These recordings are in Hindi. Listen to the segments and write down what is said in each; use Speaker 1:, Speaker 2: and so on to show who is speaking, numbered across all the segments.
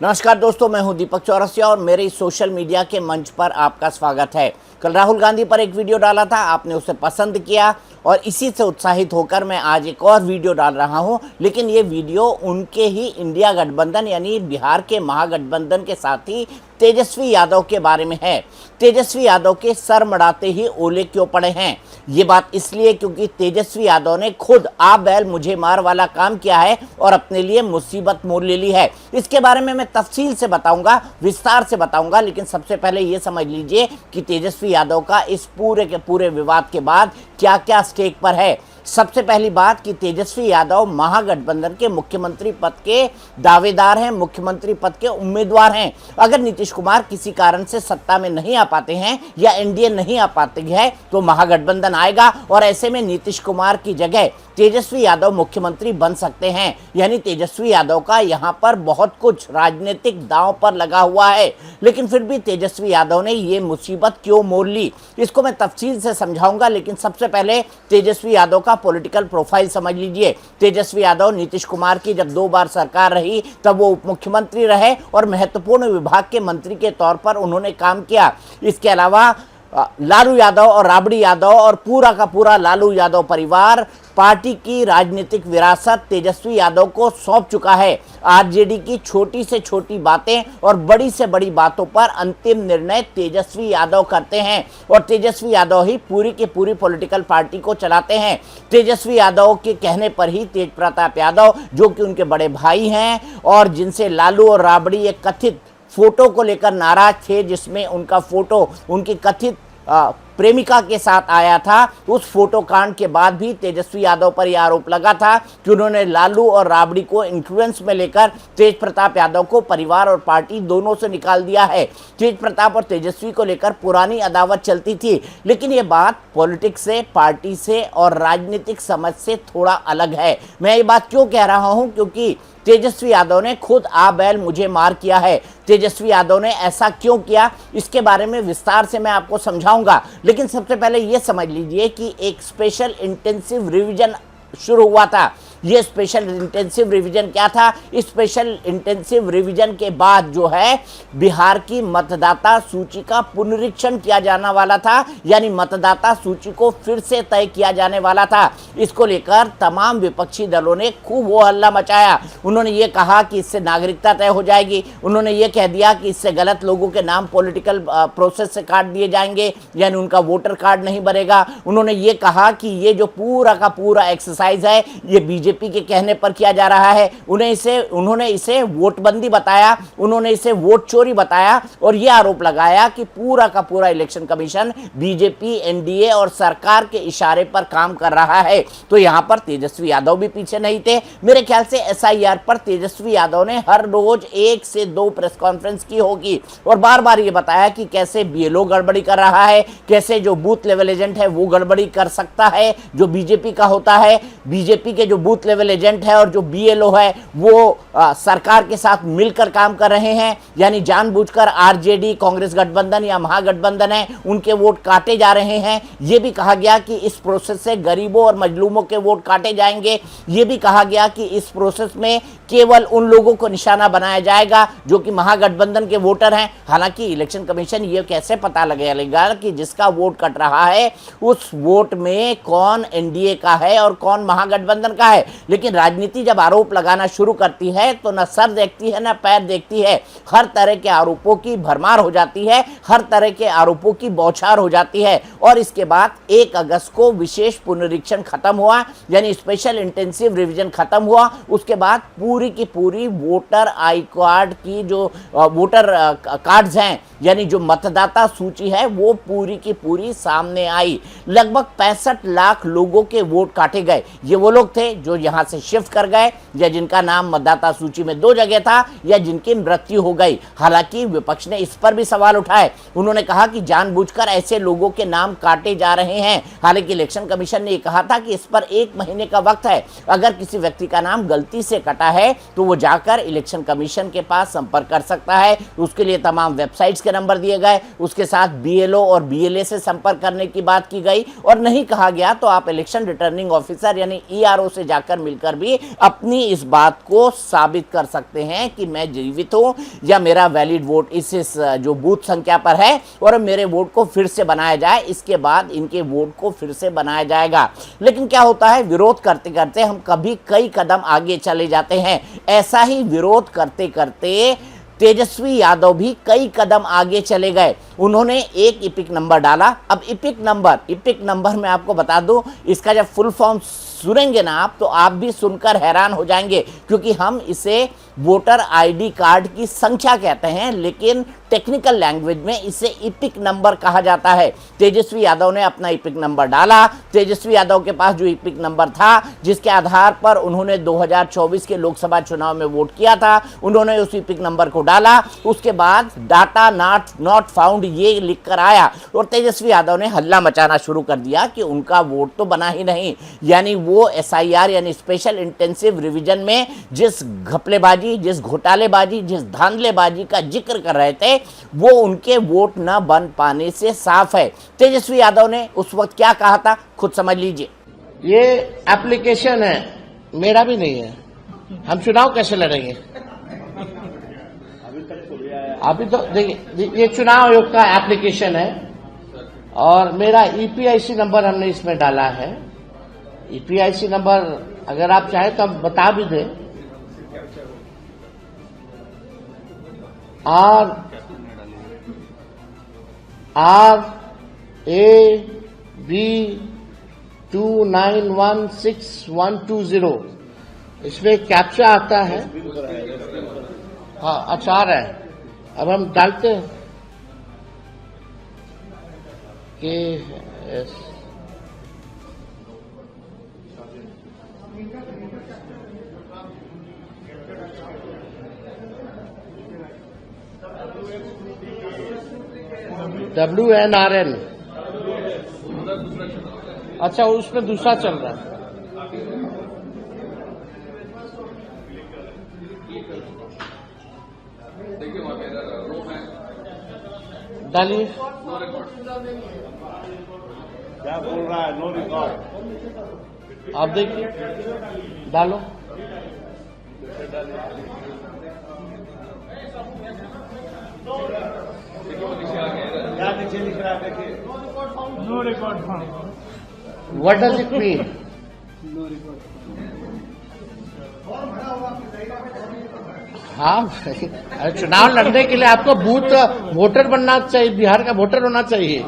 Speaker 1: नमस्कार दोस्तों, मैं हूं दीपक चौरसिया और मेरे सोशल मीडिया के मंच पर आपका स्वागत है। कल राहुल गांधी पर एक वीडियो डाला था, आपने उसे पसंद किया और इसी से उत्साहित होकर मैं आज एक और वीडियो डाल रहा हूं। लेकिन ये वीडियो उनके ही इंडिया गठबंधन यानी बिहार के महागठबंधन के साथी तेजस्वी यादव के बारे में है। तेजस्वी यादव के सर मड़ाते ही ओले क्यों पड़े हैं? ये बात इसलिए क्योंकि तेजस्वी यादव ने खुद आप बैल मुझे मार वाला काम किया है और अपने लिए मुसीबत मोल ले ली है। इसके बारे में मैं तफसील से बताऊंगा, विस्तार से बताऊंगा, लेकिन सबसे पहले ये समझ लीजिए कि तेजस्वी यादव का इस पूरे के पूरे विवाद के बाद क्या क्या स्टेक पर है। सबसे पहली बात कि तेजस्वी यादव महागठबंधन के मुख्यमंत्री पद के दावेदार हैं, मुख्यमंत्री पद के उम्मीदवार हैं। अगर नीतीश कुमार किसी कारण से सत्ता में नहीं आ पाते हैं या एनडीए नहीं आ पाती है तो महागठबंधन आएगा और ऐसे में नीतीश कुमार की जगह तेजस्वी यादव मुख्यमंत्री बन सकते हैं। यानी तेजस्वी यादव का यहां पर बहुत कुछ राजनीतिक दांव पर लगा हुआ है। लेकिन फिर भी तेजस्वी यादव ने ये मुसीबत क्यों मोल ली, इसको मैं तफसील से समझाऊंगा। लेकिन सबसे पहले तेजस्वी यादव का पॉलिटिकल प्रोफाइल समझ लीजिए। तेजस्वी यादव नीतीश कुमार की जब 2 बार सरकार रही तब वो उप मुख्यमंत्री रहे और महत्वपूर्ण विभाग के मंत्री के तौर पर उन्होंने काम किया। इसके अलावा लालू यादव और राबड़ी यादव और पूरा का पूरा लालू यादव परिवार पार्टी की राजनीतिक विरासत तेजस्वी यादव को सौंप चुका है। आरजेडी की छोटी से छोटी बातें और बड़ी से बड़ी बातों पर अंतिम निर्णय तेजस्वी यादव करते हैं और तेजस्वी यादव ही पूरी की पूरी पॉलिटिकल पार्टी को चलाते हैं। तेजस्वी यादव के कहने पर ही तेज प्रताप यादव, जो कि उनके बड़े भाई हैं और जिनसे लालू और राबड़ी एक कथित फोटो को लेकर नाराज थे, जिसमें उनका फोटो उनकी कथित प्रेमिका के साथ आया था, उस फोटो कांड के बाद भी तेजस्वी यादव पर यह आरोप लगा था कि उन्होंने लालू और राबड़ी को इन्फ्लुएंस में लेकर तेज प्रताप यादव को परिवार और पार्टी दोनों से निकाल दिया है। तेज प्रताप और तेजस्वी को लेकर पुरानी अदावत चलती थी, लेकिन ये बात पॉलिटिक्स से, पार्टी से और राजनीतिक समझ से थोड़ा अलग है। मैं ये बात क्यों कह रहा हूं? क्योंकि तेजस्वी यादव ने खुद आ बैल मुझे मार किया है। तेजस्वी यादव ने ऐसा क्यों किया, इसके बारे में विस्तार से मैं आपको समझाऊंगा। लेकिन सबसे पहले यह समझ लीजिए कि एक स्पेशल इंटेंसिव रिवीजन शुरू हुआ था। ये स्पेशल इंटेंसिव रिवीजन क्या था? स्पेशल इंटेंसिव रिवीजन के बाद जो है बिहार की मतदाता सूची का पुनरीक्षण किया जाने वाला था, यानी मतदाता सूची को फिर से तय किया जाने वाला था। इसको लेकर तमाम विपक्षी दलों ने खूब हो हल्ला मचाया। उन्होंने ये कहा कि इससे नागरिकता तय हो जाएगी, उन्होंने ये कह दिया कि इससे गलत लोगों के नाम पॉलिटिकल प्रोसेस से काट दिए जाएंगे, यानी उनका वोटर कार्ड नहीं बनेगा। उन्होंने ये कहा कि ये जो पूरा का पूरा एक्सरसाइज है ये बीजेपी के कहने पर किया जा रहा है। उन्होंने इसे वोटबंदी बताया, उन्होंने इसे वोट चोरी बताया और यह आरोप लगाया कि पूरा का पूरा इलेक्शन कमीशन बीजेपी, एनडीए और सरकार के इशारे पर काम कर रहा है। तो यहां पर तेजस्वी यादव भी पीछे नहीं थे। मेरे ख्याल से एसआईआर पर तेजस्वी यादव ने हर रोज 1 से 2 प्रेस कॉन्फ्रेंस की होगी और बार बार ये बताया कि कैसे बीएलओ गड़बड़ी कर रहा है, कैसे जो बूथ लेवल एजेंट है वो गड़बड़ी कर सकता है जो बीजेपी का होता है। बीजेपी के जो बूथ लेवल एजेंट है और जो बीएलओ है वो सरकार के साथ मिलकर काम कर रहे हैं, यानी जानबूझकर आरजेडी, कांग्रेस गठबंधन या महागठबंधन है उनके वोट काटे जा रहे हैं। यह भी कहा गया कि इस प्रोसेस से गरीबों और मजलूमों के वोट काटे जाएंगे। यह भी कहा गया कि इस प्रोसेस में केवल उन लोगों को निशाना बनाया जाएगा जो कि महागठबंधन के वोटर हैं। हालांकि इलेक्शन कमीशन ये कैसे पता लगेगा कि जिसका वोट कट रहा है उस वोट में कौन एनडीए का है और कौन महागठबंधन का है। लेकिन राजनीति जब आरोप लगाना शुरू करती है तो न सर देखती है न पैर देखती है। हर तरह के आरोपों की भरमार हो जाती है, हर तरह के आरोपों की बौछार हो जाती है। और इसके बाद 1 अगस्त को विशेष पुनरीक्षण खत्म हुआ, यानी स्पेशल इंटेंसिव रिवीजन खत्म हुआ। उसके बाद पूरी की पूरी वोटर आई कार्ड की जो वोटर कार्ड्स हैं, यानी जो मतदाता सूची है वो पूरी की पूरी सामने आई। लगभग 65 लाख लोगों के वोट काटे गए। ये वो लोग थे जो यहां से शिफ्ट कर गए या जिनका नाम मतदाता सूची में 2 जगह था या जिनकी मृत्यु हो गई। हालांकि विपक्ष ने इस पर भी सवाल उठाए। उन्होंने कहा कि जानबूझकर ऐसे लोगों के नाम काटे जा रहे हैं। हालांकि इलेक्शन कमीशन ने कहा था कि इस पर 1 महीने का वक्त है। अगर किसी व्यक्ति का नाम गलती से कटा है तो वो जाकर इलेक्शन कमीशन के पास संपर्क कर सकता है। उसके लिए तमाम वेबसाइट्स के नंबर दिए गए, उसके साथ बीएलओ और बीएलए से संपर्क करने की बात की गई और नहीं कहा गया तो आप इलेक्शन रिटर्निंग ऑफिसर यानी ईआरओ से जाकर जाकर मिलकर भी अपनी इस बात को साबित कर सकते हैं कि मैं जीवित हूं या मेरा वैलिड वोट इस जो बूथ संख्या पर है और मेरे वोट को फिर से बनाया जाए। इसके बाद इनके वोट को फिर से बनाया जाएगा। लेकिन क्या होता है, विरोध करते करते हम कभी कई कदम आगे चले जाते हैं। ऐसा ही विरोध करते करते तेजस्वी यादव भी कई कदम आगे चले गए। उन्होंने एक इपिक नंबर डाला। अब इपिक नंबर मैं आपको बता दूं, इसका जब फुल फॉर्म सुनेंगे ना आप, तो आप भी सुनकर हैरान हो जाएंगे, क्योंकि हम इसे वोटर आईडी कार्ड की संख्या कहते हैं, लेकिन टेक्निकल लैंग्वेज में इसे इपिक नंबर कहा जाता है। तेजस्वी यादव ने अपना इपिक नंबर डाला। तेजस्वी यादव के पास जो इपिक नंबर था, जिसके आधार पर उन्होंने 2024 के लोकसभा चुनाव में वोट किया था, उन्होंने उस इपिक नंबर को डाला। उसके बाद डाटा नॉट फाउंड ये लिखकर आया और तेजस्वी यादव ने हल्ला मचाना शुरू कर दिया कि उनका वोट तो बना ही नहीं। यानी वो SIR यानी स्पेशल इंटेंसिव रिवीजन में जिस घपलेबाजी, जिस घोटालेबाजी, जिस धांधलेबाजी का जिक्र कर रहे थे, वो उनके वोट न बन पाने से साफ है। तेजस्वी यादव ने उस वक्त क्या कहा था, खुद समझ लीजिए।
Speaker 2: ये एप्लीकेशन है, मेरा भी नहीं है, हम चुनाव कैसे लड़ेंगे? अभी तो देखिए, ये चुनाव आयोग का एप्लीकेशन है और मेरा EPIC नंबर हमने इसमें डाला है। EPIC नंबर अगर आप चाहें तो हम बता भी दें। RAB 2916-120 इसमें कैप्चा आता है। हाँ, आचार है। अब हम डालते हैं कि WNRN। अच्छा, उसमें दूसरा चल रहा है। डालिए।
Speaker 3: क्या बोल रहा है? No record.
Speaker 2: आप देखिए, डालो।
Speaker 3: क्या नीचे लिख रहा है? देखिए, no record.
Speaker 2: What does it mean? हाँ, चुनाव लड़ने के लिए आपको बूथ वोटर बनना चाहिए, बिहार का वोटर होना चाहिए,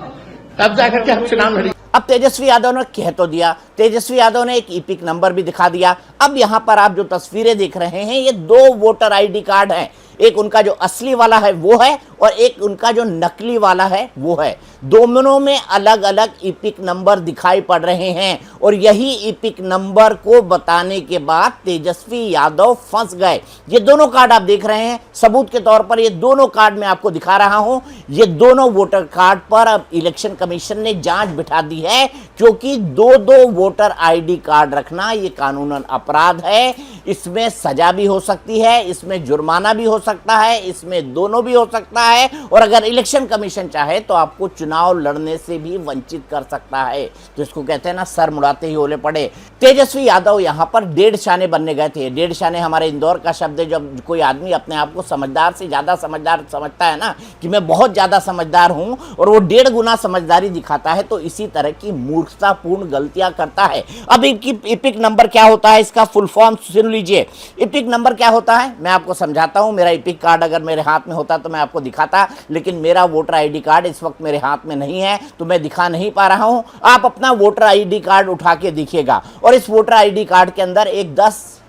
Speaker 2: तब जाकर के हम चुनाव लड़ेंगे।
Speaker 1: अब तेजस्वी यादव ने कह तो दिया, तेजस्वी यादव ने एक इपिक नंबर भी दिखा दिया। अब यहां पर आप जो तस्वीरें देख रहे हैं, ये दो वोटर आईडी कार्ड हैं। एक उनका जो असली वाला है वो है और एक उनका जो नकली वाला है वो है। दोनों में अलग अलग इपिक नंबर दिखाई पड़ रहे हैं और यही इपिक नंबर को बताने के बाद तेजस्वी यादव फंस गए। ये दोनों कार्ड आप देख रहे हैं, सबूत के तौर पर ये दोनों कार्ड मैं आपको दिखा रहा हूं। ये दोनों वोटर कार्ड पर अब इलेक्शन कमीशन ने जांच बिठा दी है, क्योंकि दो वोटर आईडी कार्ड रखना ये कानूनन अपराध है। इसमें सजा भी हो सकती है, इसमें जुर्माना भी हो सकता है, इसमें दोनों भी हो सकता है और अगर इलेक्शन कमीशन चाहे तो आपको चुनाव लड़ने से भी वंचित कर सकता है। तो इसको कहते हैं ना, सर मुड़ाते ही ओले पड़े। तेजस्वी यादव यहां पर डेढ़ शाने बनने गए थे। डेढ़ शाने हमारे इंदौर का शब्द है। जब कोई आदमी अपने आप को समझदार से ज्यादा समझदार समझता है ना, कि मैं बहुत ज्यादा समझदार हूं, और वो 1.5 गुना समझदारी दिखाता है, तो इसी तरह की मूर्खतापूर्ण गलतियां करता है। अब इपिक नंबर क्या होता है, इसका फुल फॉर्म सुन लीजिए। इपिक नंबर क्या होता है मैं आपको समझाता हूं। मेरा इपिक कार्ड अगर मेरे हाथ में होता तो मैं आपको दिखाता, लेकिन मेरा वोटर आईडी कार्ड इस वक्त मेरे हाथ में नहीं है, तो मैं दिखा नहीं पा रहा हूं। आप अपना वोटर आईडी कार्ड उठा के देखिएगा और इस वोटर आईडी कार्ड के अंदर एक 10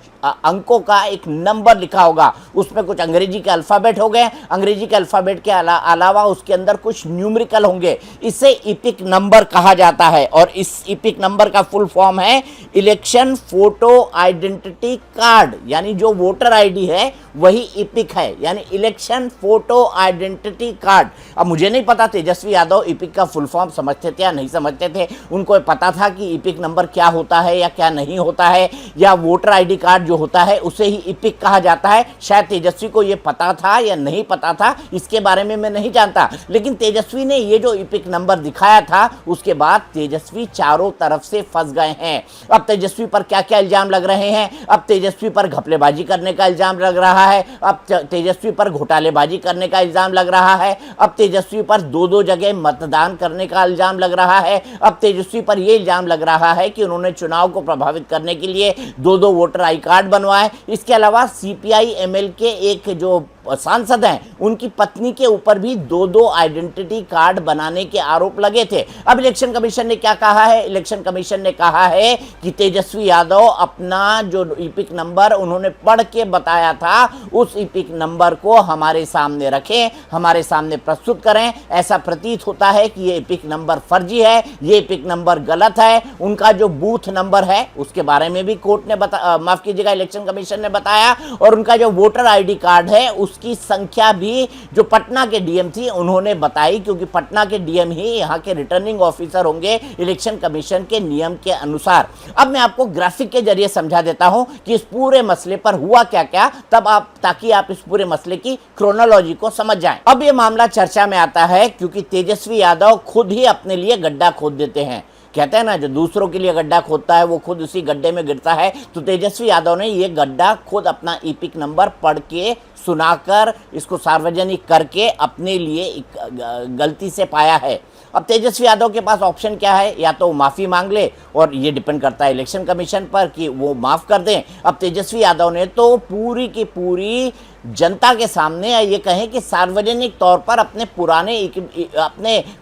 Speaker 1: अंकों का एक नंबर लिखा होगा। उसमें कुछ अंग्रेजी के अल्फाबेट हो गए, अंग्रेजी के अल्फाबेट के अलावा उसके अंदर कुछ न्यूमेरिकल होंगे। इसे इपिक नंबर कहा जाता है और इस इपिक नंबर का फुल फॉर्म है इलेक्शन फोटो आइडेंटिटी कार्ड। यानी जो वोटर आईडी है वही इपिक है, यानी इलेक्शन फोटो आइडेंटिटी कार्ड। अब मुझे नहीं पता तेजस्वी यादव इपिक का फुल फॉर्म समझते थे या नहीं समझते थे। उनको पता था कि इपिक नंबर क्या होता है या क्या नहीं होता है, या वोटर आईडी कार्ड जो होता है उसे ही इपिक कहा जाता है। शायद तेजस्वी को ये पता था या नहीं पता था, इसके बारे में मैं नहीं जानता, लेकिन तेजस्वी ने ये जो इपिक नंबर दिखाया था उसके बाद तेजस्वी चारों तरफ से फंस गए हैं। अब तेजस्वी पर क्या क्या इल्जाम लग रहे हैं? अब तेजस्वी पर घपलेबाजी करने का इल्जाम लग रहा है, अब तेजस्वी पर घोटालेबाजी करने का इल्जाम लग रहा है, अब तेजस्वी पर दो जगह मतदान करने का इल्जाम लग रहा है, अब तेजस्वी पर यह इल्जाम लग रहा है कि उन्होंने चुनाव को प्रभावित करने के लिए दो वोटर आई कार्ड बनवाए। इसके अलावा सीपीआई एमएल के एक जो सांसद हैं उनकी पत्नी के ऊपर भी दो आइडेंटिटी कार्ड बनाने के आरोप लगे थे। अब इलेक्शन कमीशन ने क्या कहा है? इलेक्शन कमीशन ने कहा है कि तेजस्वी यादव अपना जो इपिक नंबर उन्होंने पढ़ के बताया था उस इपिक नंबर को हमारे सामने रखें, हमारे सामने प्रस्तुत करें। ऐसा प्रतीत होता है कि ये इपिक नंबर फर्जी है, ये इपिक नंबर गलत है। उनका जो बूथ नंबर है उसके बारे में भी कोर्ट ने माफ कीजिएगा, इलेक्शन कमीशन ने बताया, और उनका जो वोटर आईडी कार्ड है की संख्या भी जो पटना के डीएम थी उन्होंने बताई, क्योंकि पटना के डीएम ही यहां के रिटर्निंग ऑफिसर होंगे इलेक्शन कमीशन के नियम के अनुसार। अब मैं आपको ग्राफिक के जरिए समझा देता हूं कि इस पूरे मसले पर हुआ क्या क्या, ताकि आप इस पूरे मसले की क्रोनोलॉजी को समझ जाएं। अब यह मामला चर्चा में आता है क्योंकि तेजस्वी यादव खुद ही अपने लिए गड्ढा खोद देते हैं। कहते हैं ना, जो दूसरों के लिए गड्ढा खोदता है वो खुद उसी गड्ढे में गिरता है। तो तेजस्वी यादव ने ये गड्ढा खुद अपना इपिक नंबर पढ़ के सुनाकर इसको सार्वजनिक करके अपने लिए गलती से पाया है। अब तेजस्वी यादव के पास ऑप्शन क्या है? या तो माफ़ी मांग ले, और ये डिपेंड करता है इलेक्शन कमीशन पर कि वो माफ़ कर दें। अब तेजस्वी यादव ने तो पूरी की पूरी जनता के सामने ये कहें कि सार्वजनिक तौर पर अपने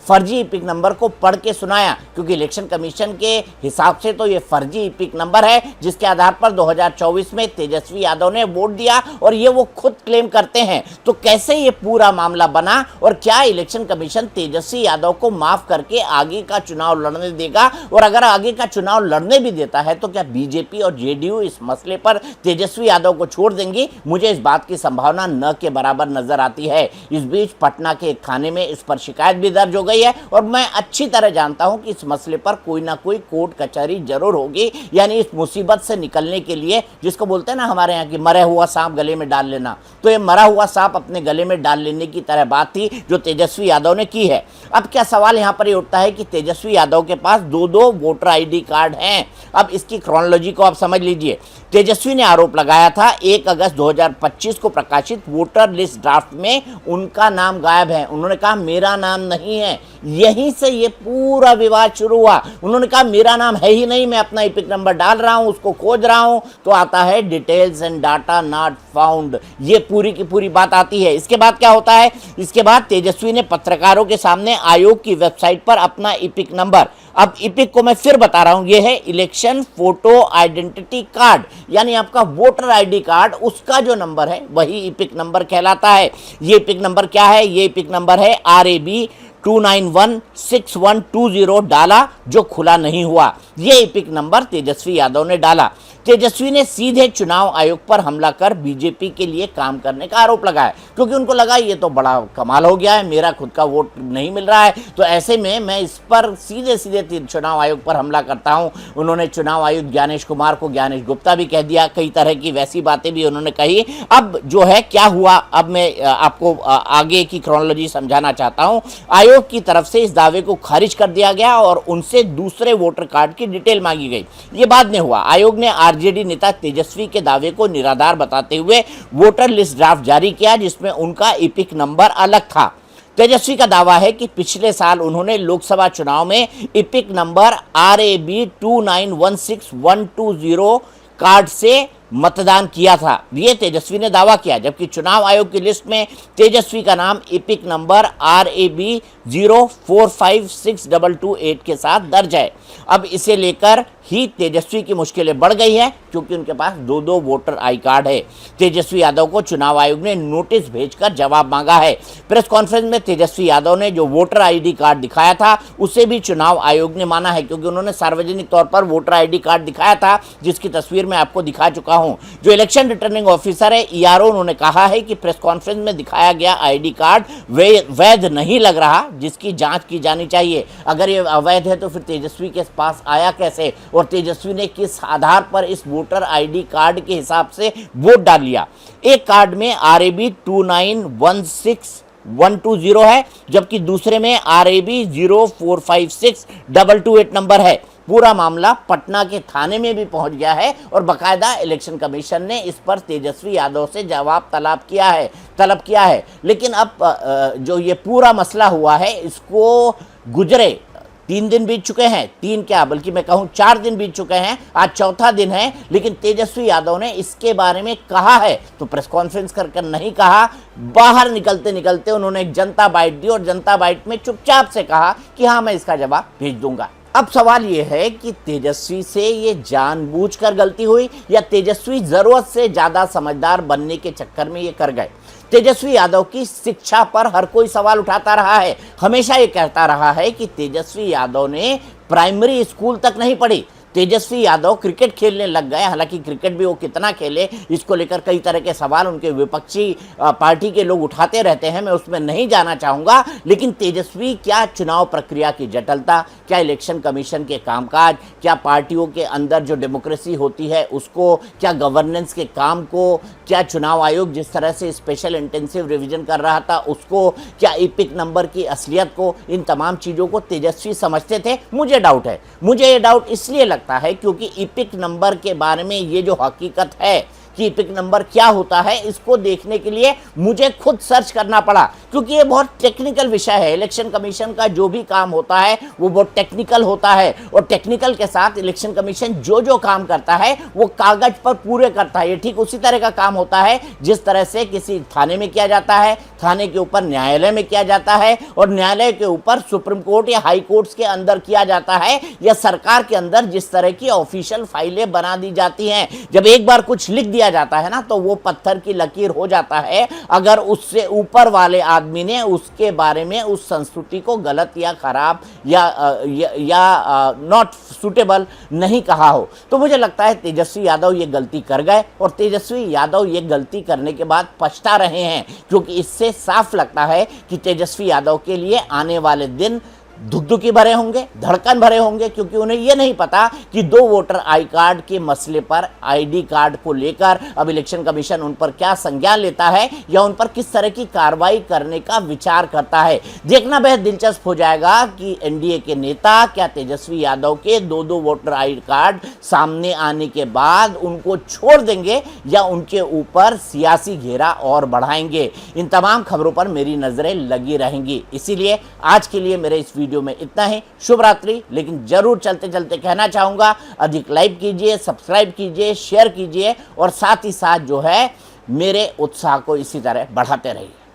Speaker 1: फर्जी इपिक नंबर को पढ़ के सुनाया, क्योंकि इलेक्शन कमीशन के हिसाब से तो ये फर्जी इपिक नंबर है जिसके आधार पर 2024 में तेजस्वी यादव ने वोट दिया, और ये वो खुद क्लेम करते हैं। तो कैसे ये पूरा मामला बना, और क्या इलेक्शन कमीशन तेजस्वी यादव को माफ करके आगे का चुनाव लड़ने देगा? और अगर आगे का चुनाव लड़ने भी देता है तो क्या बीजेपी और जेडीयू इस मसले पर तेजस्वी यादव को छोड़ देंगी? मुझे इस बात की संभावना न के बराबर नजर आती है। इस बीच पटना के एक थाने में इस पर शिकायत भी दर्ज हो गई है, और मैं अच्छी तरह जानता हूं कि इस मसले पर कोई ना कोई कोर्ट कचहरी जरूर होगी। यानी इस मुसीबत से निकलने के लिए, जिसको बोलते हैं ना हमारे यहाँ की मरा हुआ सांप गले में डाल लेना, तो ये मरा हुआ सांप अपने गले में डाल लेने की तरह बात थी जो तेजस्वी यादव ने की है। अब क्या सवाल यहाँ पर ये उठता है कि तेजस्वी यादव के पास दो वोटर आईडी कार्ड हैं। अब इसकी क्रोनोलॉजी को आप समझ लीजिए। तेजस्वी ने आरोप लगाया था 1 अगस्त 2025 को प्रकाशित वोटर लिस्ट ड्राफ्ट में उनका नाम गायब है। उन्होंने कहा मेरा नाम नहीं है। यहीं से ये पूरा विवाद शुरू हुआ। उन्होंने कहा मेरा नाम है ही नहीं, मैं अपना इपिक नंबर डाल रहा हूं, उसको खोज रहा हूं, तो आता है details and data not found. ये पूरी की पूरी बात आती है। इसके बाद क्या होता है? इसके बाद तेजस्वी ने पत्रकारों के सामने आयोग की वेबसाइट पर अपना इपिक नंबर, अब इपिक को मैं फिर बता रहा हूं, यह है इलेक्शन फोटो आइडेंटिटी कार्ड, यानी आपका वोटर आईडी कार्ड, उसका जो नंबर है वही इपिक नंबर कहलाता है। ये इपिक नंबर क्या है? ये इपिक नंबर है RAB 2916120 डाला, जो खुला नहीं हुआ। ये इपिक नंबर तेजस्वी यादव ने डाला। तेजस्वी ने सीधे चुनाव आयोग पर हमला कर बीजेपी के लिए काम करने का आरोप लगाया, क्योंकि उनको लगा ये तो बड़ा कमाल हो गया है, मेरा खुद का वोट नहीं मिल रहा है, तो ऐसे में मैं इस पर सीधे चुनाव आयोग पर हमला करता हूं। उन्होंने चुनाव आयुक्त ज्ञानेश कुमार को ज्ञानेश गुप्ता भी कह दिया, कई तरह की वैसी बातें भी उन्होंने कही। अब जो है क्या हुआ, अब मैं आपको आगे की क्रोनोलॉजी समझाना चाहता हूं। आयोग की तरफ से इस दावे को खारिज कर दिया गया और उनसे दूसरे वोटर कार्ड की डिटेल मांगी गई। ये बाद में हुआ। आयोग ने आरजेडी नेता तेजस्वी के दावे को निराधार बताते हुए वोटर लिस्ट ड्राफ्ट जारी किया, जिसमें उनका इपिक नंबर अलग था। तेजस्वी का दावा है कि पिछले साल उन्होंने लोकसभा चुनाव में इपिक नंबर RAB 2916120 कार्ड से मतदान किया था। ये तेजस्वी ने दावा किया, जबकि चुनाव आयोग की लिस्ट में तेजस्वी का नाम इपिक नंबर RAB 0456228 के साथ दर्ज है। अब इसे लेकर ही तेजस्वी की मुश्किलें बढ़ गई है, क्योंकि उनके पास दो वोटर आई कार्ड है। तेजस्वी यादव को चुनाव आयोग ने नोटिस भेजकर जवाब मांगा है। प्रेस कॉन्फ्रेंस में तेजस्वी यादव ने जो वोटर आईडी कार्ड दिखाया था उसे भी चुनाव आयोग ने माना है, क्योंकि उन्होंने सार्वजनिक तौर पर वोटर आईडी कार्ड दिखाया था, जिसकी तस्वीर मैं आपको दिखा चुका हूं। जो इलेक्शन रिटर्निंग ऑफिसर है ERO, उन्होंने कहा है कि प्रेस कॉन्फ्रेंस में दिखाया गया आईडी कार्ड वैध नहीं लग रहा, जिसकी जांच की जानी चाहिए। अगर ये अवैध है तो फिर तेजस्वी के पास आया कैसे, और तेजस्वी ने किस आधार पर इस वोटर आईडी कार्ड के हिसाब से वोट डाल लिया। एक कार्ड में RAB 2916120 है, जबकि दूसरे में RAB 0456228 नंबर है। पूरा मामला पटना के थाने में भी पहुंच गया है और बकायदा इलेक्शन कमीशन ने इस पर तेजस्वी यादव से जवाब तलब किया है। लेकिन अब जो ये पूरा मसला हुआ है, इसको गुजरे 3 दिन बीत चुके हैं, 3 क्या बल्कि मैं कहूं 4 दिन बीत चुके हैं, आज चौथा दिन है, लेकिन तेजस्वी यादव ने इसके बारे में कहा है तो प्रेस कॉन्फ्रेंस कर नहीं कहा। बाहर निकलते निकलते उन्होंने एक जनता बाइट दी और जनता बाइट में चुपचाप से कहा कि हाँ मैं इसका जवाब भेज दूंगा। अब सवाल ये है कि तेजस्वी से ये जानबूझकर गलती हुई या तेजस्वी जरूरत से ज्यादा समझदार बनने के चक्कर में ये कर गए। तेजस्वी यादव की शिक्षा पर हर कोई सवाल उठाता रहा है, हमेशा ये कहता रहा है कि तेजस्वी यादव ने प्राइमरी स्कूल तक नहीं पढ़ी। तेजस्वी यादव क्रिकेट खेलने लग गए, हालांकि क्रिकेट भी वो कितना खेले इसको लेकर कई तरह के सवाल उनके विपक्षी पार्टी के लोग उठाते रहते हैं, मैं उसमें नहीं जाना चाहूँगा। लेकिन तेजस्वी क्या चुनाव प्रक्रिया की जटिलता, क्या इलेक्शन कमीशन के कामकाज, क्या पार्टियों के अंदर जो डेमोक्रेसी होती है उसको, क्या गवर्नेंस के काम को, क्या चुनाव आयोग जिस तरह से स्पेशल इंटेंसिव रिवीजन कर रहा था उसको, क्या इपिक नंबर की असलियत को, इन तमाम चीज़ों को तेजस्वी समझते थे। मुझे डाउट है, मुझे ये डाउट इसलिए लगता है क्योंकि इपिक नंबर के बारे में ये जो हकीकत है कि इपिक नंबर क्या होता है, इसको देखने के लिए मुझे खुद सर्च करना पड़ा, क्योंकि ये बहुत टेक्निकल विषय है। इलेक्शन कमीशन का जो भी काम होता है वो बहुत टेक्निकल होता है और टेक्निकल के साथ इलेक्शन कमीशन जो जो काम करता है वो कागज पर पूरे करता है। ये ठीक उसी तरह का काम होता है जिस तरह से किसी थाने में किया जाता है, थाने के ऊपर न्यायालय में किया जाता है और न्यायालय के ऊपर सुप्रीम कोर्ट या हाई कोर्ट्स के अंदर किया जाता है, या सरकार के अंदर जिस तरह की ऑफिशियल फाइलें बना दी जाती हैं। जब एक बार कुछ लिख दिया जाता है ना तो वो पत्थर की लकीर हो जाता है, अगर उससे ऊपर वाले आदमी ने उसके बारे में उस संस्कृति को गलत या खराब या नॉट सुटेबल नहीं कहा हो। तो मुझे लगता है तेजस्वी यादव ये गलती कर गए और तेजस्वी यादव ये गलती करने के बाद पछता रहे हैं, क्योंकि इससे साफ लगता है कि तेजस्वी यादव के लिए आने वाले दिन धुकधुकी भरे होंगे, धड़कन भरे होंगे, क्योंकि उन्हें यह नहीं पता कि 2 वोटर आई कार्ड के मसले पर, आईडी कार्ड को लेकर अब इलेक्शन कमीशन उन पर क्या संज्ञान लेता है या उन पर किस तरह की कार्रवाई करने का विचार करता है। देखना बेहद दिलचस्प हो जाएगा कि एनडीए के नेता क्या तेजस्वी यादव के 2 वोटर आई कार्ड सामने आने के बाद उनको छोड़ देंगे या उनके ऊपर सियासी घेरा और बढ़ाएंगे। इन तमाम खबरों पर मेरी नजरें लगी रहेंगी। इसीलिए आज के लिए मेरे इस वीडियो में इतना ही। शुभ रात्रि। लेकिन जरूर चलते चलते कहना चाहूंगा, अधिक लाइक कीजिए, सब्सक्राइब कीजिए, शेयर कीजिए और साथ ही साथ जो है मेरे उत्साह को इसी तरह बढ़ाते रहिए।